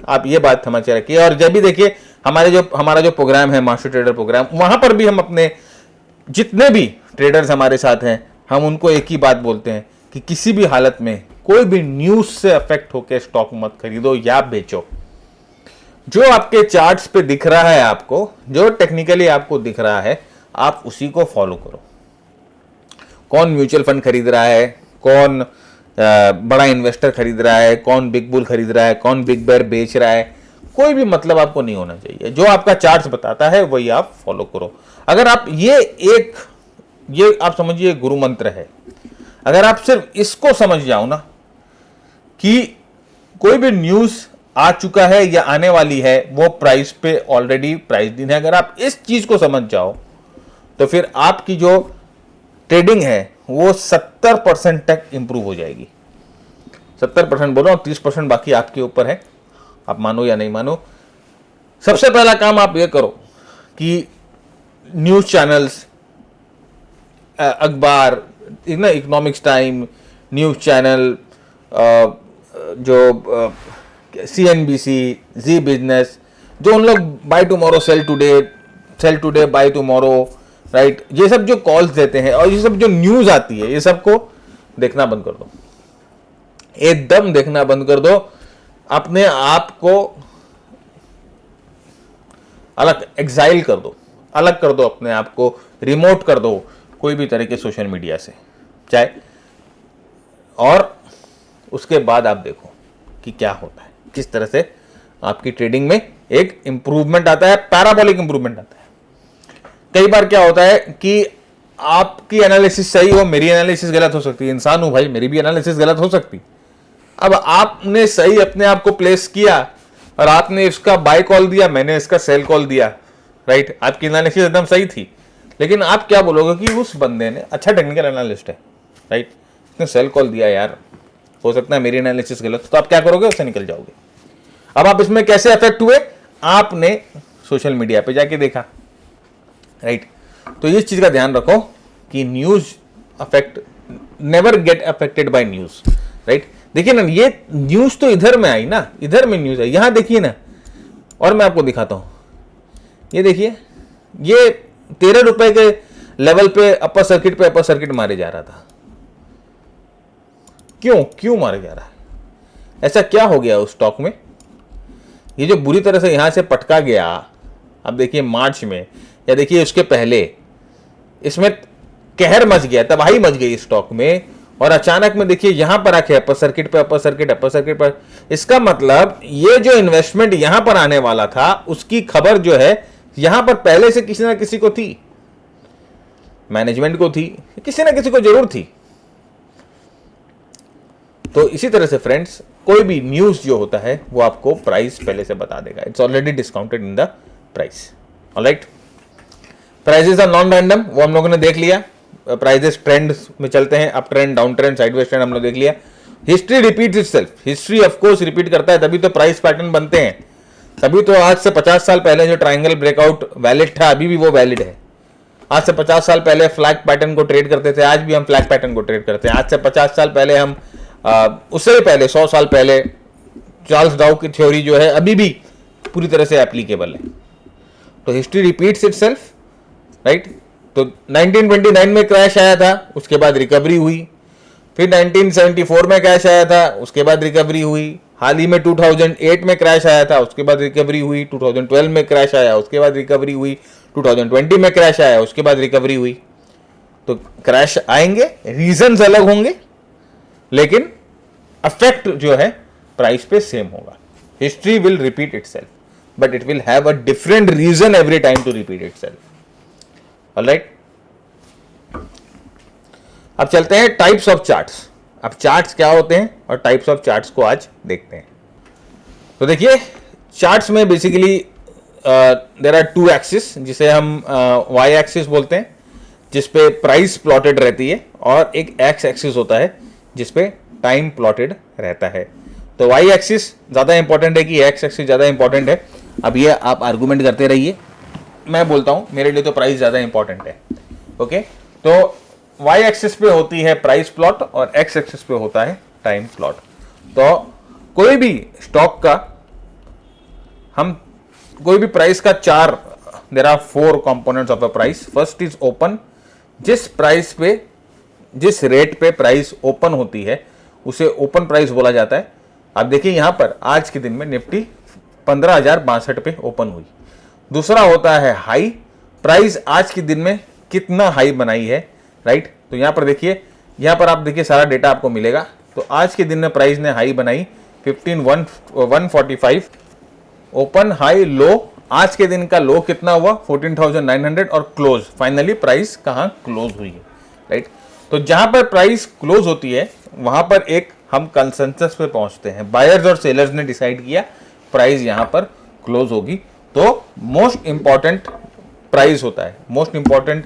[SPEAKER 1] आप ये बात समझ के रखिए। और जब भी देखिए हमारा जो प्रोग्राम है मास्टर ट्रेडर प्रोग्राम, वहां पर भी हम अपने जितने भी ट्रेडर्स हमारे साथ हैं, हम उनको एक ही बात बोलते हैं कि किसी भी हालत में कोई भी न्यूज़ से अफेक्ट होकर स्टॉक मत खरीदो या बेचो। जो आपके चार्ट्स पे दिख रहा है, आपको जो टेक्निकली आपको दिख रहा है, आप उसी को फॉलो करो। कौन म्यूचुअल फंड खरीद रहा है, कौन बड़ा इन्वेस्टर खरीद रहा है, कौन बिग बुल खरीद रहा है, कौन बिग बेयर बेच रहा है, कोई भी मतलब आपको नहीं होना चाहिए। जो आपका चार्ट्स बताता है वही आप फॉलो करो। अगर आप ये आप समझिए गुरु मंत्र है। अगर आप सिर्फ इसको समझ जाओ ना कि कोई भी न्यूज़ आ चुका है या आने वाली है, वो प्राइस पे ऑलरेडी प्राइस दिन है, अगर आप इस चीज को समझ जाओ तो फिर आपकी जो ट्रेडिंग है वो 70% तक इंप्रूव हो जाएगी। 70% बोलो, 30% बाकी आपके ऊपर है, आप मानो या नहीं मानो। सबसे पहला काम आप ये करो कि न्यूज़ चैनल्स, अखबार, इकोनॉमिक्स टाइम, न्यूज़ चैनल, जो CNBC, जी बिजनेस, जो उन लोग buy tomorrow sell today buy tomorrow, right, ये सब जो कॉल्स देते हैं और ये सब जो न्यूज़ आती है, ये सब को देखना बंद कर दो, एकदम देखना बंद कर दो। अपने आप को अलग एग्जाइल कर दो, अलग कर दो अपने आप को, रिमोट कर दो कोई भी तरह के सोशल मीडिया से चाहे, और उसके बाद आप देखो कि क्या होता है, किस तरह से आपकी ट्रेडिंग में एक इंप्रूवमेंट आता है, पैराबोलिक इंप्रूवमेंट आता है। कई बार क्या होता है कि आपकी एनालिसिस सही हो, मेरी एनालिसिस गलत हो सकती है, इंसान हूं भाई, मेरी भी एनालिसिस गलत हो सकती। अब आपने सही अपने आप को प्लेस किया और आपने इसका बाय कॉल दिया, मैंने इसका सेल कॉल दिया, राइट, आपकी एनालिसिस एकदम सही थी, लेकिन आप क्या बोलोगे कि उस बंदे ने अच्छा टेक्निकल एनालिस्ट है, राइट, उसने सेल कॉल दिया, यार हो सकता है मेरी एनालिसिस गलत, तो आप क्या करोगे? उससे निकल जाओगे। अब आप इसमें कैसे अफेक्ट हुए? आपने सोशल मीडिया पे जाके देखा, राइट। तो इस चीज का ध्यान रखो कि news affect, never get affected by news, right. देखिए ना, ये न्यूज तो इधर में आई ना, इधर में न्यूज है, यहां देखिए ना, और मैं आपको दिखाता हूं, ये देखिए, ये 13 रुपए के लेवल पे अपर सर्किट मारे जा रहा था। क्यों मारे जा रहा है? ऐसा क्या हो गया उस स्टॉक में? ये जो बुरी तरह से यहां से पटका गया, अब देखिए मार्च में, या देखिए उसके पहले, इसमें कहर मच गया, तबाही मच गई स्टॉक में, और अचानक में देखिए यहां पर आके अपर सर्किट पे, अपर सर्किट पर। इसका मतलब ये जो इन्वेस्टमेंट यहां पर आने वाला था उसकी खबर जो है यहां पर पहले से किसी ना किसी को थी, मैनेजमेंट को थी, किसी ना किसी को जरूर थी। तो इसी तरह से फ्रेंड्स, कोई भी न्यूज जो होता है वो आपको प्राइस पहले से बता देगा, it's already discounted in the price. Alright, prices are non random, वो हम लोगों ने देख लिया। प्राइसेस ट्रेंड में चलते हैं, up trend, down trend, sideways trend हम लोग देख लिया। History repeats itself, history of course repeat करता है, तभी तो प्राइस पैटर्न बनते हैं। तभी तो आज से 50 साल पहले जो ट्रायंगल ब्रेकआउट वैलिड था, अभी भी वो वैलिड है। आज से 50 साल पहले फ्लैग पैटर्न को ट्रेड करते थे, आज भी हम फ्लैग पैटर्न को ट्रेड करते हैं। आज से 50 साल पहले हम उससे पहले 100 साल पहले चार्ल्स डाउ की थ्योरी जो है अभी भी पूरी तरह से एप्लीकेबल है। तो हिस्ट्री रिपीट्स इटसेल्फ, राइट। तो 1929 में क्रैश आया था, उसके बाद रिकवरी हुई। फिर 1974 में क्रैश आया था, उसके बाद रिकवरी हुई। हाल ही में 2008 में क्रैश आया था, उसके बाद रिकवरी हुई। 2012 में क्रैश आया, उसके बाद रिकवरी हुई। 2020 में क्रैश आया, उसके बाद रिकवरी हुई। तो क्रैश आएंगे, रीजंस अलग होंगे, लेकिन अफेक्ट जो है प्राइस पे सेम होगा। History will repeat itself, but it will have a different reason every time to repeat itself. Alright, अब चलते हैं टाइप्स ऑफ चार्ट्स। अब चार्ट्स क्या होते हैं और टाइप्स ऑफ चार्ट्स को आज देखते हैं। तो देखिए, चार्ट्स में basically there are two axis, जिसे हम वाई एक्सिस बोलते हैं, जिसपे प्राइस प्लॉटेड रहती है, और एक एक्स एक्सिस होता है जिसपे टाइम प्लॉटेड रहता है। तो वाई एक्सिस ज़्यादा इंपॉर्टेंट है कि एक्स एक्सिस ज़्यादा इंपॉर्टेंट है, अब ये आप आर्गूमेंट करते रहिए। मैं बोलता हूँ मेरे लिए तो प्राइस ज़्यादा इंपॉर्टेंट है। ओके, तो वाई एक्सिस पे होती है प्राइस प्लॉट और एक्स एक्सिस पे होता है टाइम प्लॉट। तो कोई भी स्टॉक का, हम कोई भी प्राइस का there are 4 components of a price. First is open, जिस प्राइस पे, जिस रेट पे प्राइस ओपन होती है उसे ओपन प्राइस बोला जाता है। आप देखिए यहां पर आज के दिन में निफ्टी 15,062 पे ओपन हुई। दूसरा होता है हाई, प्राइस आज के दिन में कितना हाई बनाई है, राइट। तो यहां पर देखिए, यहां पर आप देखिए सारा डेटा आपको मिलेगा। तो आज के दिन में प्राइस ने हाई बनाई 15,145, ओपन हाई लो, आज के दिन का लो कितना हुआ 14,900, और क्लोज फाइनली प्राइस कहां क्लोज हुई है, राइट। तो जहां पर प्राइस क्लोज होती है वहां पर एक हम कंसेंसस पे पहुंचते हैं, बायर्स और सेलर्स ने डिसाइड किया प्राइस यहां पर क्लोज होगी। तो मोस्ट इंपॉर्टेंट प्राइस होता है, most important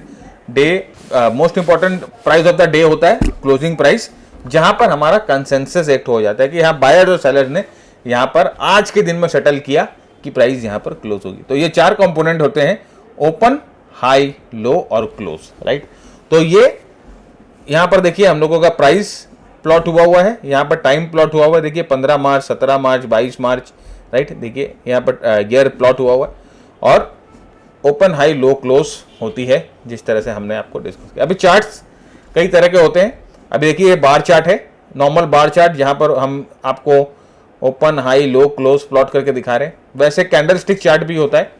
[SPEAKER 1] price of the day होता है क्लोजिंग प्राइस, जहां पर हमारा कंसेंसस एक्ट हो जाता है कि यहाँ बायर्स और सेलर्स ने यहां पर आज के दिन में सेटल किया कि प्राइस यहां पर क्लोज होगी। तो ये 4 कंपोनेंट होते हैं, ओपन, हाई, लो और क्लोज, राइट। तो ये यहां पर देखिए हम लोगों का प्राइस प्लॉट हुआ है, यहां पर टाइम प्लॉट हुआ है, देखिए 15 मार्च, 17 मार्च, 22 मार्च, राइट। देखिए यहां पर ईयर प्लॉट हुआ है, और ओपन, हाई, लो, क्लोज होती है जिस तरह से हमने आपको डिस्कस किया। अभी चार्ट्स कई तरह के होते हैं। अभी देखिए ये बार चार्ट है, नॉर्मल बार चार्ट, जहां पर हम आपको ओपन, हाई, लो, क्लोज प्लॉट करके दिखा रहे हैं। वैसे कैंडल स्टिक चार्ट भी होता है,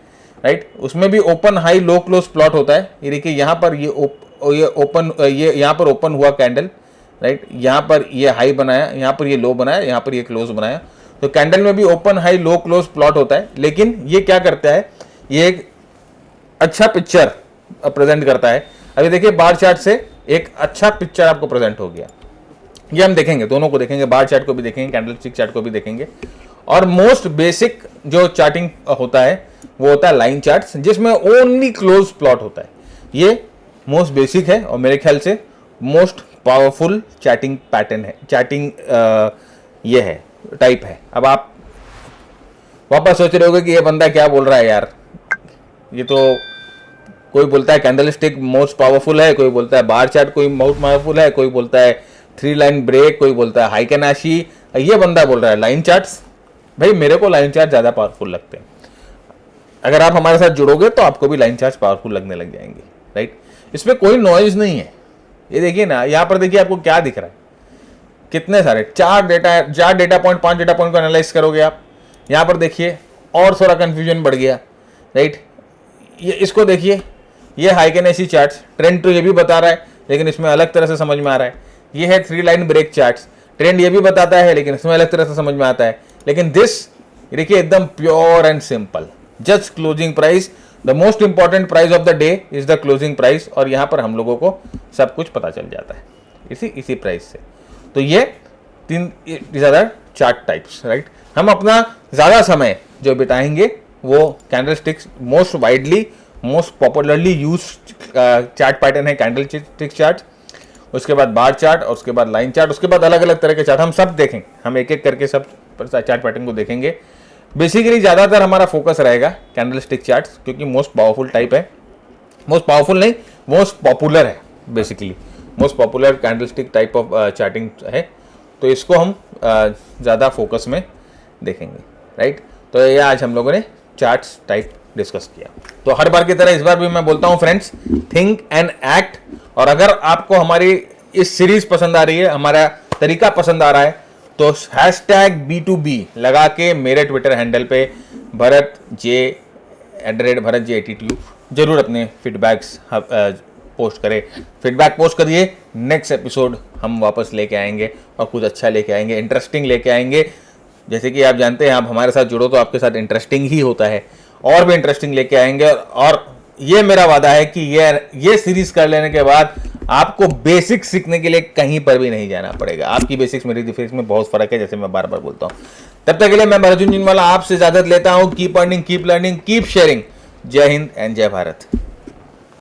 [SPEAKER 1] राइट, उसमें भी ओपन, हाई, लो, क्लोज प्लॉट होता है। ये देखिए यहाँ पर ये यहाँ पर ओपन हुआ कैंडल, राइट, यहाँ पर ये हाई बनाया, यहाँ पर ये लो बनाया, यहाँ पर ये क्लोज बनाया। तो कैंडल में भी ओपन, हाई, लो, क्लोज प्लॉट होता है, लेकिन ये क्या करता है, ये एक अच्छा पिक्चर प्रेजेंट करता है। अभी देखिए बार चार्ट से एक अच्छा पिक्चर आपको प्रेजेंट हो गया, ये हम देखेंगे, दोनों को देखेंगे, बार चार्ट को भी देखेंगे, कैंडल स्टिक चार्ट को भी देखेंगे। और मोस्ट बेसिक जो चार्टिंग होता है वो होता है लाइन चार्ट्स, जिसमें ओनली क्लोज प्लॉट होता है। ये मोस्ट बेसिक है और मेरे ख्याल से मोस्ट पावरफुल चार्टिंग पैटर्न है, चार्टिंग ये है, टाइप है। अब आप वापस सोच रहे होगे कि ये बंदा क्या बोल रहा है यार, ये तो कोई बोलता है कैंडल स्टिक मोस्ट पावरफुल है, कोई बोलता है बार चार्ट कोई मोस्ट पावरफुल है, कोई बोलता है 3 लाइन ब्रेक, कोई बोलता है हाइकेनाशी, ये बंदा बोल रहा है लाइन चार्ट्स। भाई मेरे को लाइन चार्ट ज़्यादा पावरफुल लगते हैं। अगर आप हमारे साथ जुड़ोगे तो आपको भी लाइन चार्ट पावरफुल लगने लग जाएंगे, राइट। इसमें कोई नॉइज नहीं है। ये देखिए ना, यहाँ पर देखिए आपको क्या दिख रहा है, कितने सारे 4 डेटा पॉइंट 5 डेटा पॉइंट को एनालाइज करोगे आप। यहाँ पर देखिए और थोड़ा कंफ्यूजन बढ़ गया, राइट। ये इसको देखिए, ये हाइकेनेसी चार्ट्स, ट्रेंड तो ये भी बता रहा है लेकिन इसमें अलग तरह से समझ में आ रहा है। ये है 3 लाइन ब्रेक चार्ट्स, ट्रेंड ये भी बताता है लेकिन इसमें अलग तरह से समझ में आता है। लेकिन दिस देखिए एकदम pure and simple, just closing price, the most important price of the day is the closing price, और यहाँ पर हम लोगों को सब कुछ पता चल जाता है इसी प्राइस से। तो ये 3 चार्ट टाइप्स, राइट। हम अपना ज़्यादा समय जो बिताएंगे वो candlesticks, most widely most popularly use chart pattern है कैंडल स्टिक चार्ट, उसके बाद बार चार्ट, और उसके बाद लाइन चार्ट, उसके बाद अलग अलग तरह के चार्ट हम सब देखेंगे, हम एक एक करके सब चार्ट पैटर्न को देखेंगे। बेसिकली ज़्यादातर हमारा फोकस रहेगा कैंडल स्टिक चार्ट, क्योंकि मोस्ट पावरफुल टाइप है, मोस्ट पावरफुल नहीं, मोस्ट पॉपुलर है, basically most popular candle stick type of charting है। तो इसको हम ज़्यादा फोकस में देखेंगे, राइट। तो ये आज हम लोगों ने चार्ट्स टाइप डिस्कस किया। तो हर बार की तरह इस बार भी मैं बोलता हूँ फ्रेंड्स, थिंक एंड एक्ट। और अगर आपको हमारी इस सीरीज पसंद आ रही है, हमारा तरीका पसंद आ रहा है, तो #B2B लगा के मेरे ट्विटर हैंडल पे भरत J जरूर अपने फीडबैक्स पोस्ट करें, फीडबैक पोस्ट करिए। नेक्स्ट एपिसोड हम वापस लेके आएंगे और कुछ अच्छा लेके आएंगे, इंटरेस्टिंग लेके आएंगे। जैसे कि आप जानते हैं, आप हमारे साथ जुड़ो तो आपके साथ इंटरेस्टिंग ही होता है, और भी इंटरेस्टिंग लेके आएंगे। और ये मेरा वादा है कि ये सीरीज कर लेने के बाद आपको बेसिक्स सीखने के लिए कहीं पर भी नहीं जाना पड़ेगा। आपकी बेसिक्स मेरी बेसिक्स में बहुत फर्क है, जैसे मैं बार बार बोलता हूँ। तब तक के लिए मैं भरत झुनझुनवाला आपसे इजाजत लेता हूँ। Keep earning, keep learning, keep sharing. जय हिंद एंड जय भारत।